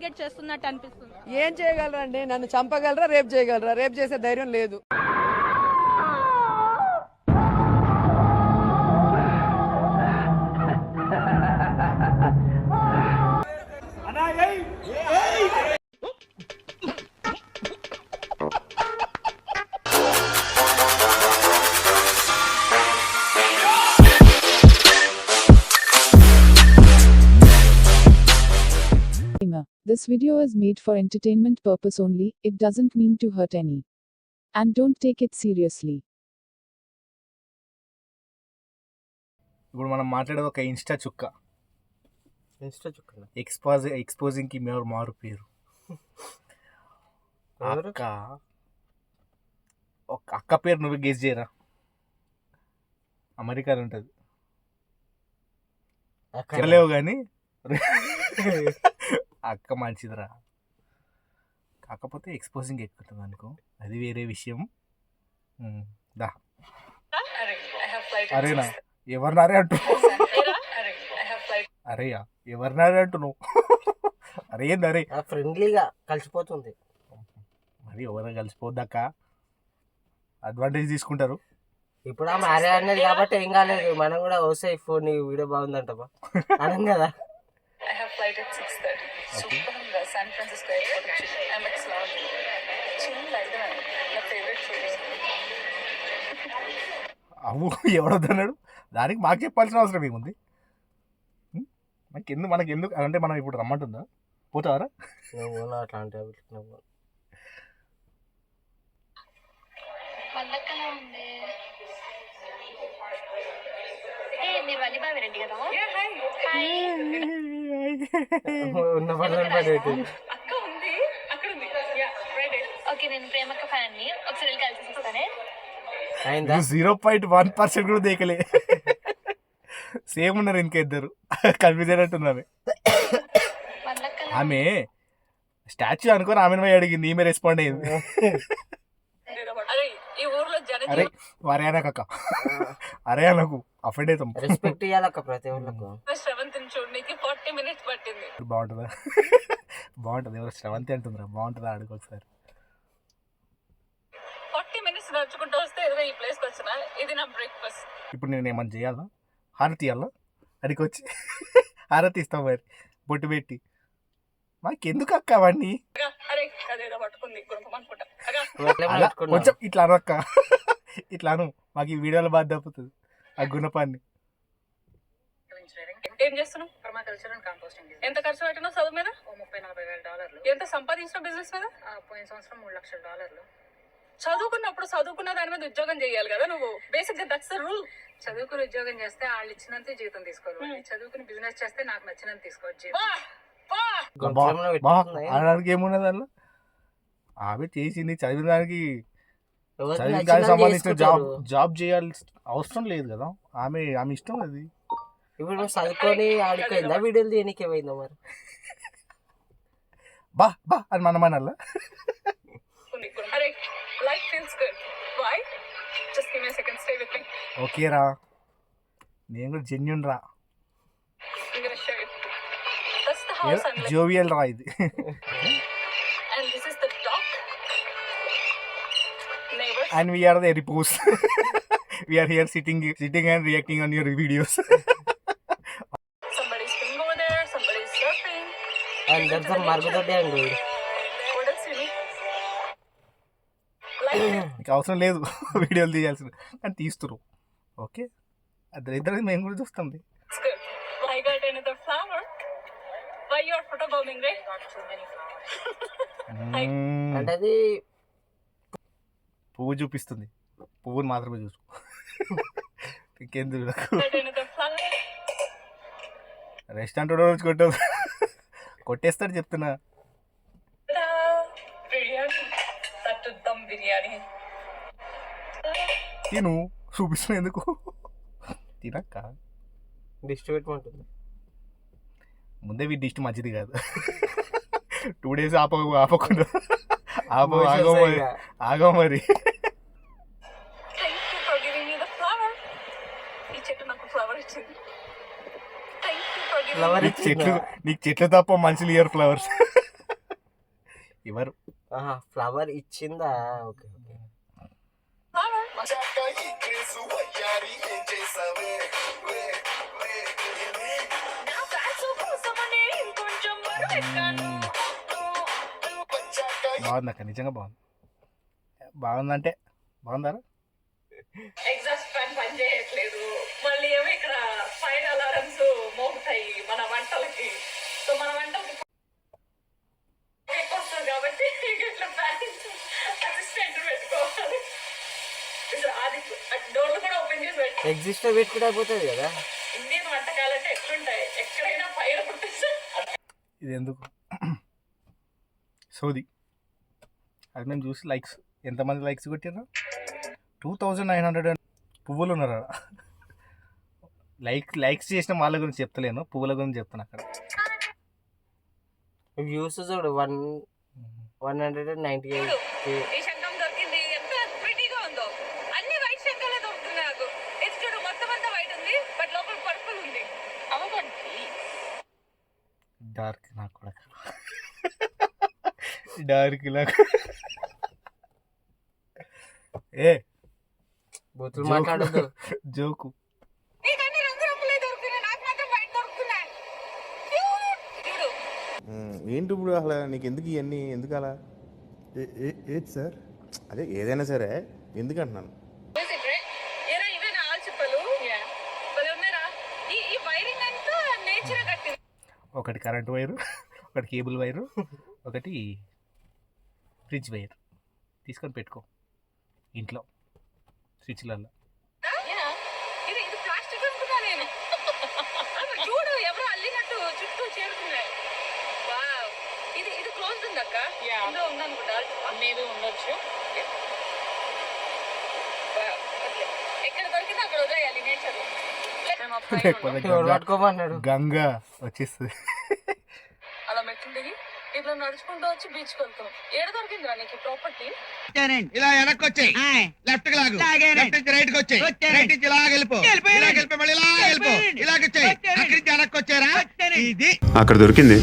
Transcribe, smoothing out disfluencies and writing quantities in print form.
Target చేస్తున్నట్టు అనిపిస్తుంది. ఏం చేయగలరా అండి? నన్ను చంపగలరా, రేపు చేయగలరా? రేపు చేసే ధైర్యం లేదు. This video is made for entertainment purpose only, it doesn't mean to hurt any. And don't take it seriously. ఇప్పుడు మనం మాట్లాడే ఒక ఇన్స్టా చుక్క ఎక్స్పోజింగ్ కి మారు పేరు అక్క పేరు నువ్వు గెస్ చేయరా? అమెరికాలో ఉంటుంది, చెప్పలేవు కానీ అక్క మంచిదిరా, కాకపోతే ఎక్స్పోజింగ్ ఎక్కుతుంది అనుకో, అది వేరే విషయం. దా అరేనా ఎవరినారే అంటున్నావు? అరేయా ఎవరినారే అంటున్నావు? అరే ఏంది అరే? ఫ్రెండ్లీగా కలిసిపోతుంది. మరి ఎవరైనా కలిసిపోద్దాక అడ్వాంటేజ్ తీసుకుంటారు. ఇప్పుడు ఆ మ్యారేజ్ అనేది కాబట్టి ఏం కాలేదు, మనం కూడా వస్తే ఫోన్ వీడియో బాగుందంటమా అనం కదా. అవ్వు ఎవడొద్దన్నాడు? దానికి మాకు చెప్పాల్సిన అవసరం ఏముంది? మనకి ఎందుకు అంటే మనం ఇప్పుడు రమ్మంటుందా? పోతావారా? అట్లాంటి ఉన్న పనులను పడేది. ఓకే, నేను ప్రేమక్క ఫ్యాన్ ని ఒకసారి కలిసి చూస్తానే. 0.1% కూడా దేకలే. సేమ్ ఉన్నారు ఇంకా ఇద్దరు, కన్ఫ్యూజ్ అయినట్టున్నారు. ఆమె స్టాచ్యూ అనుకోని ఆమెను పోయి అడిగింది, ఈమె రెస్పాండ్ అయింది. అరే అరే అనక అరే అనకు అఫెండ్ అవుతాం. రెస్పెక్ట్ ఇవ్వాలక్క ప్రతి ఒళ్ళకు. బాగుంటుందా? బాగుంటుంది. ఎవరు శ్రవంతి అంటుందిరా, బాగుంటుందా? అడుగు ఒకసారి. 40 minutes నడుచుకుంటూ వస్తే ఏదో ఈ ప్లేస్కి వచ్చిన ఇది నా బ్రేక్ఫాస్ట్. ఇప్పుడు నేను ఏమన్నా చేయాలా? హారతి ఇవ్వాలా? అడిగి వచ్చి హారతి ఇస్తాం మరి బొట్టు పెట్టి. మాకెందుకు అక్క అవన్నీ? కొంచెం ఇట్లా అనక్క, ఇట్లా అను, మాకు ఈ వీడియోలో బాధ తప్పుతుంది ఆ గుణపాన్ని. ఏం చేస్తున్నావు? Permaculture and composting. ఎంత ఖర్చు పెట్టినావు చదువు మీద? $30,000. ఎంత సంపాదించిన బిజినెస్ మీద? పోయిన సంవత్సరం $3,00,000. చదువుకున్నప్పుడు చదువుకున్న దాని మీద ఉద్యోగం చేయాలి కదా నువ్వు. బేసిక్ గా దట్స్ ద రూల్. చదువుకుని ఉద్యోగం చేస్తే వాళ్ళు ఇచ్చినంత జీతం తీసుకోవాలి, చదువుకుని బిజినెస్ చేస్తే నాకు నచ్చినంత తీసుకోవచ్చు. అనడానికి ఏమున్నది అలా? ఆమె చేసింది చదివిన దానికి, చదివిన దానికి సంబంధించిన జాబ్ చేయాల్సి అవసరం లేదు కదా. ఆమె ఇష్టం అది. ఇప్పుడు చదువుకొని ఆడిపోయిందా వీడియోలు దేనికి ఏమైందో మరి? బా అని మనం అనాలా? ఓకే రా, నేను కూడా జెన్యూన్ రా, జోవియల్ రా ఇది. And we are the repos. We are here sitting and reacting on your videos. Somebody's swimming over there, somebody's surfing. And that's the Margotha Dam. What else you need? నీకు అవసరం లేదు వీడియోలు తీయాల్సింది, కానీ తీస్తురు. Okay, అది ఇద్దరు మేము కూడా చూస్తాం. I got another flower. Why you are photobombing, right? Got too many flowers. అంటే అది పువ్వు చూపిస్తుంది, పువ్వుని మాత్రమే చూసు. ఇంకెందుకు రెస్టారెంట్ రోజు కొట్టేస్తాడు చెప్తున్నా. తిను చూపిస్తున్నా ఎందుకు? తినక్క డిస్ట్ పెట్టుకుంటుంది. ముందే వీ డిస్ట్ మంచిది కాదు. 2 days ఆపకుండా ఆగో మరి. నీకు చెట్లు తప్ప మనుషులు ఇయర్ ఫ్లవర్స్. ఎవరు ఫ్లవర్ ఇచ్చిందా? Okay okay. బాగుంది అక్క, నిజంగా బాగుంది. బాగుందంటే బాగుందా? ఎగ్జాస్ట్ ఫ్యాన్ పని చేయట్లేదు, మళ్ళీ ఏమో ఇక్కడ ఫైర్ అలారమ్స్ మోగుతాయి మన వంటలకి. సో మన వంటలకి ఎక్కువ వస్తుంది కాబట్టి ఇట్లా ఫ్యాన్ అసిస్టెంట్ పెట్టుకోవాలి. అది డోర్లు కూడా ఓపెన్ చేసి పెట్టి ఎగ్జిస్టర్ పెట్టుకుంటే అయిపోతుంది కదా. ఇండియన్ వంటకాలంటే ఎట్లుంటాయి, ఎక్కడైనా ఫైర్ పుట్టిస్తారు. ఇది ఎందుకు సోది? అది మేము చూసి లైక్స్ ఎంతమంది లైక్స్ కొట్టారు? 2900 పువ్వులు ఉన్నారు. లైక్స్ చేసిన వాళ్ళ గురించి చెప్తలేను, పువ్వుల గురించి చెప్తాను. అక్కడ వ్యూస్ చూడు 198K. ఈ శంఖం దొరికింది, ఎంత ప్రిటీగా ఉందో. అన్ని వైట్ శంఖాలే దొరుకుతున్నాయి నాకు. ఇది చూడు, మొత్తం అంతా వైట్ ఉంది, బట్ లోపల పర్పుల్ ఉంది. అవ్వకండి డార్క్ నాకు కూడా డార్క్ నాకు ఏ బూతులు మాట్లాడద్దు. జోకు. నీకు అన్ని రంగురంగులే దొరుకుతున్నాయి, నాకు మాత్రం వైట్ దొరుకుతున్నాయి. చూడు ఏంటి ఇప్పుడు అసలు నీకు ఎందుకు ఇవన్నీ ఎందుకు అలా? ఏది సార్? అదే ఏదైనా సరే ఎందుకు అంటున్నాను. ఏరా ఇవే నా ఆల్చిప్పలు భలే ఉన్నారా. ఈ వైరింగ్ అంతా నేచర్ కట్టింది. ఒకటి కరెంట్ వైరు, ఒకటి కేబుల్ వైరు, ఒకటి ఫ్రిడ్జ్ వైర్ తీసుకొని పెట్టుకో ఇంట్లో స్విచ్లలో. ఇది ప్లాస్టిక్ అనుకున్నా నేను. చూడు ఎవరో అల్లినట్టు చుట్టూ చేరుతున్నాయి. వావ్, ఇది క్లోజ్ ఉంది అక్క. ఇందులో ఉందనుకుంటా, మేబీ ఉండొచ్చు. ఎక్కడ దొరికిందో అక్కడ వదిలేయాలి నేచర్. ఎవరు పట్టుకోమన్నాడు? గంగా వచ్చేస్తుంది. అలా మెట్లు దిగి ఇట్లా నడుచుకుంటూ వచ్చి బీచ్ కి వెళ్తాం. ఏడ దొరికిందిరా నీకు ప్రాపర్టీ? ఇలా వెనక్కి వచ్చాయి, లెఫ్ట్ కి లాగు, లెఫ్ట్ నుంచి రైట్ కి వచ్చాయి, రైట్ నుంచి ఇలా వెళ్ళిపో, ఇలా వెళ్ళిపో, మళ్ళీ ఇలా వెళ్ళిపో, ఇలాగ వచ్చాయి, అక్కడి నుంచి వెనక్కి వచ్చారా. ఇది అక్కడ దొరికింది.